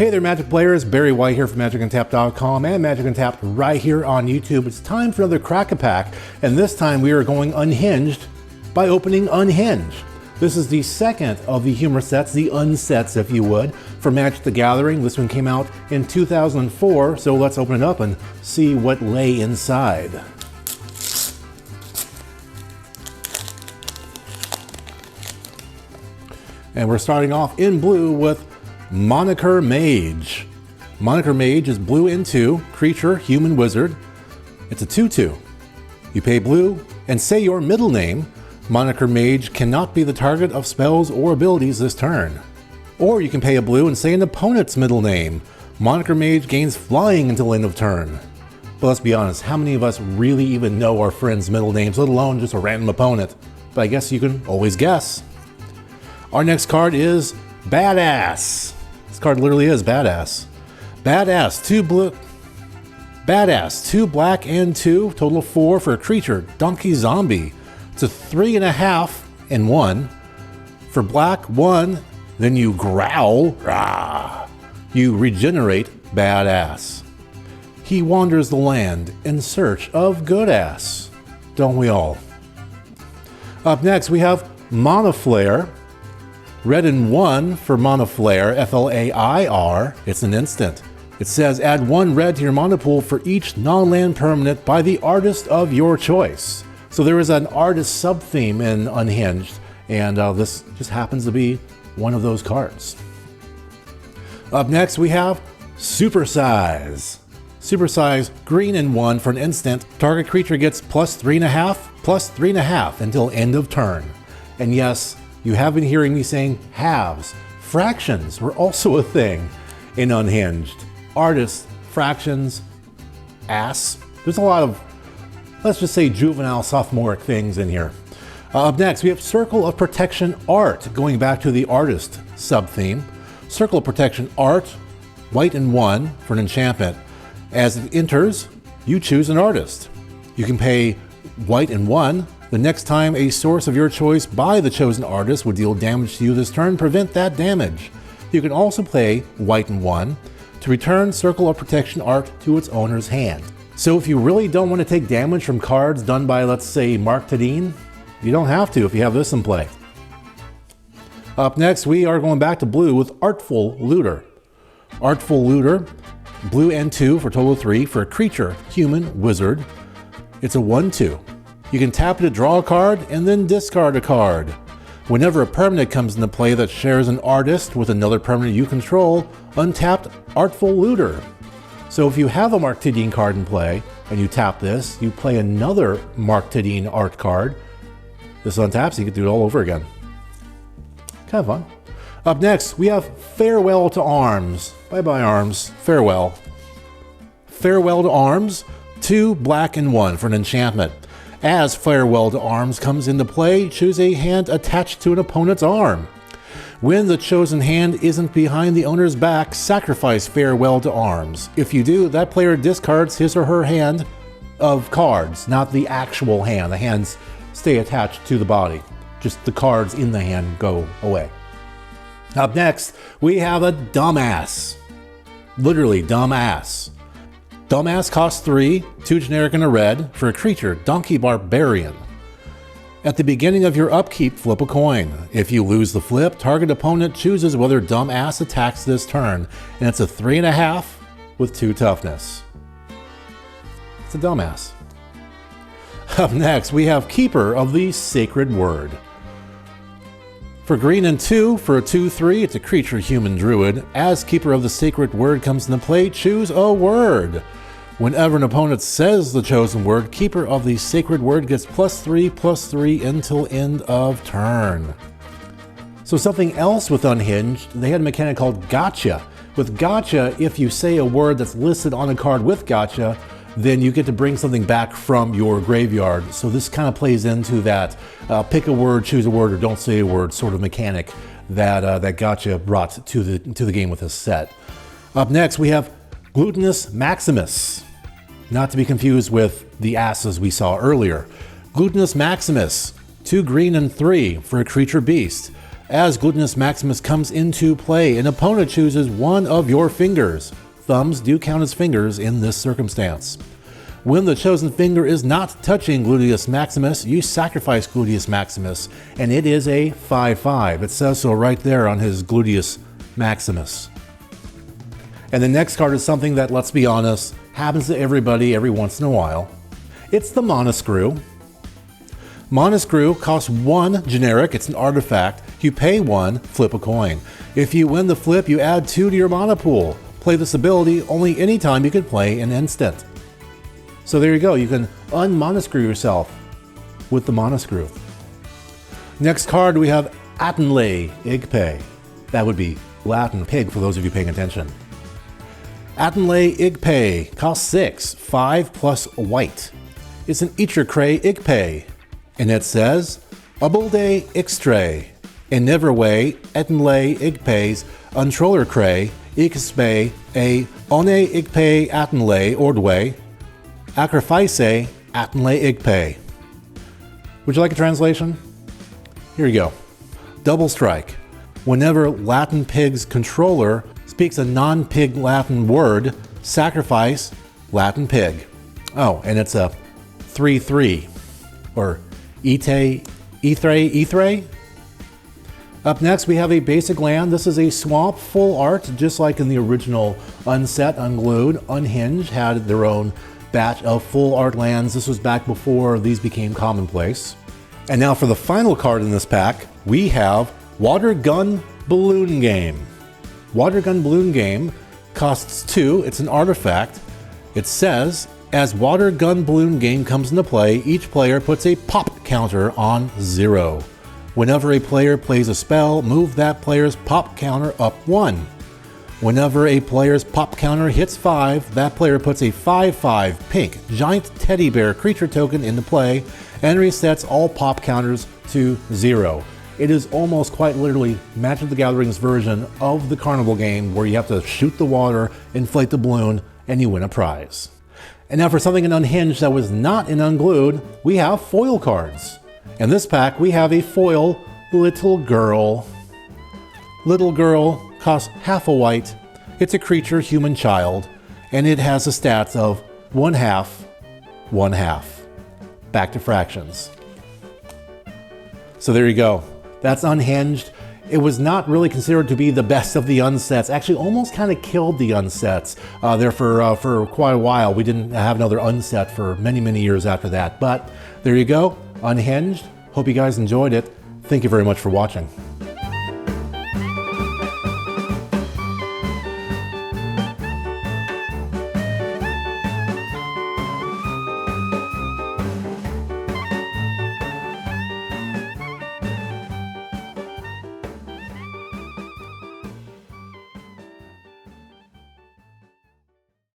Hey there, Magic players. Barry White here from MagicUntapped.com and Magic Untapped right here on YouTube. It's time for another Crack-a-Pack, and this time we are going unhinged by opening Unhinged. This is the second of the humor sets, the unsets if you would, for Magic the Gathering. This one came out in 2004, so let's open it up and see what lay inside. And we're starting off in blue with Moniker Mage. Moniker Mage is blue and 2, creature, human, wizard. It's a 2/2. You pay blue and say your middle name. Moniker Mage cannot be the target of spells or abilities this turn. Or you can pay a blue and say an opponent's middle name. Moniker Mage gains flying until end of turn. But let's be honest, how many of us really even know our friends' middle names, let alone just a random opponent? But I guess you can always guess. Our next card is Badass. This card literally is Badass. Badass, 2 blue. Badass, 2 black and 2, total of 4 for a creature, Donkey Zombie. It's a 3.5 and 1. For black, 1, then you growl, rah. You regenerate Badass. He wanders the land in search of good ass. Don't we all? Up next, we have Monoflare. Red and 1 for Monoflare, F-L-A-I-R. It's an instant. It says add 1 red to your mono pool for each non-land permanent by the artist of your choice. So there is an artist sub-theme in Unhinged, and this just happens to be one of those cards. Up next, we have Supersize. Supersize, green and 1 for an instant. Target creature gets +3.5/+3.5 until end of turn. And yes, you have been hearing me saying halves. Fractions were also a thing in Unhinged. Artists, fractions, ass. There's a lot of, let's just say, juvenile sophomoric things in here. Up next, we have Circle of Protection Art, going back to the artist sub-theme. Circle of Protection Art, white and 1 for an enchantment. As it enters, you choose an artist. You can pay white and 1. The next time a source of your choice by the chosen artist would deal damage to you this turn, prevent that damage. You can also play white and 1 to return Circle of Protection Art to its owner's hand. So if you really don't want to take damage from cards done by, let's say, Mark Tadine, you don't have to if you have this in play. Up next, we are going back to blue with Artful Looter. Artful Looter, blue and 2 for a total of 3 for a creature, human, wizard. It's a 1/2. You can tap it to draw a card and then discard a card. Whenever a permanent comes into play that shares an artist with another permanent you control, untap Artful Looter. So if you have a Mark Tadine card in play and you tap this, you play another Mark Tadine art card. This untaps, you can do it all over again. Kind of fun. Up next, we have Farewell to Arms. Bye-bye Arms. Farewell. Farewell to Arms, 2 black and 1 for an enchantment. As Farewell to Arms comes into play, choose a hand attached to an opponent's arm. When the chosen hand isn't behind the owner's back, sacrifice Farewell to Arms. If you do, that player discards his or her hand of cards, not the actual hand. The hands stay attached to the body. Just the cards in the hand go away. Up next, we have a Dumbass. Literally, Dumbass. Dumbass costs 3, 2 generic and a red, for a creature, Donkey Barbarian. At the beginning of your upkeep, flip a coin. If you lose the flip, target opponent chooses whether Dumbass attacks this turn, and it's a 3.5 with 2 toughness. It's a Dumbass. Up next, we have Keeper of the Sacred Word. For green and 2, for a 2/3, it's a creature, human, druid. As Keeper of the Sacred Word comes into play, choose a word. Whenever an opponent says the chosen word, Keeper of the Sacred Word gets +3/+3 until end of turn. So something else with Unhinged, they had a mechanic called Gotcha. With Gotcha, if you say a word that's listed on a card with Gotcha, then you get to bring something back from your graveyard. So this kind of plays into that pick a word, choose a word, or don't say a word sort of mechanic that Gotcha brought to the game with this set. Up next, we have Glutinous Maximus. Not to be confused with the asses we saw earlier. Glutinous Maximus, 2 green and 3 for a creature beast. As Gluteus Maximus comes into play, an opponent chooses one of your fingers. Thumbs do count as fingers in this circumstance. When the chosen finger is not touching Gluteus Maximus, you sacrifice Gluteus Maximus, and it is a 5/5. It says so right there on his Gluteus Maximus. And the next card is something that, let's be honest, happens to everybody every once in a while. It's the Monoscrew. Monoscrew costs 1 generic, it's an artifact. You pay 1, flip a coin. If you win the flip, you add 2 to your mana pool. Play this ability only anytime you can play an instant. So there you go, you can unmonoscrew yourself with the Monoscrew. Next card we have Attenlay Igpay. That would be Latin pig for those of you paying attention. Attenlay Igpay costs 6, 5 plus white. It's an Ichircray Igpay. And it says, Abulde Ixtray, in Neverway, Attenlay Igpays, Untroller Cray, Ixpay, a One Igpay Attenlay Ordway, Acrifice Attenlay Igpay. Would you like a translation? Here you go. Double strike. Whenever Latin Pig's controller speaks a non-pig Latin word, sacrifice Latin Pig. Oh, and it's a 3/3, or Ithray. Up next, we have a basic land. This is a swamp full art, just like in the original Unset, Unglued. Unhinged had their own batch of full art lands. This was back before these became commonplace. And now for the final card in this pack, we have Water Gun Balloon Game. Water Gun Balloon Game costs 2. It's an artifact. It says, as Water Gun Balloon Game comes into play, each player puts a pop counter on 0. Whenever a player plays a spell, move that player's pop counter up 1. Whenever a player's pop counter hits 5, that player puts a 5/5 pink giant teddy bear creature token into play and resets all pop counters to 0. It is almost quite literally Magic the Gathering's version of the carnival game where you have to shoot the water, inflate the balloon, and you win a prize. And now for something in Unhinged that was not in Unglued, we have foil cards. In this pack, we have a foil Little Girl. Little Girl costs half a white. It's a creature, human child, and it has the stats of 1/2, 1/2. Back to fractions. So there you go. That's Unhinged. It was not really considered to be the best of the unsets. Actually, almost kind of killed the unsets there for quite a while. We didn't have another unset for many, many years after that. But there you go, Unhinged. Hope you guys enjoyed it. Thank you very much for watching.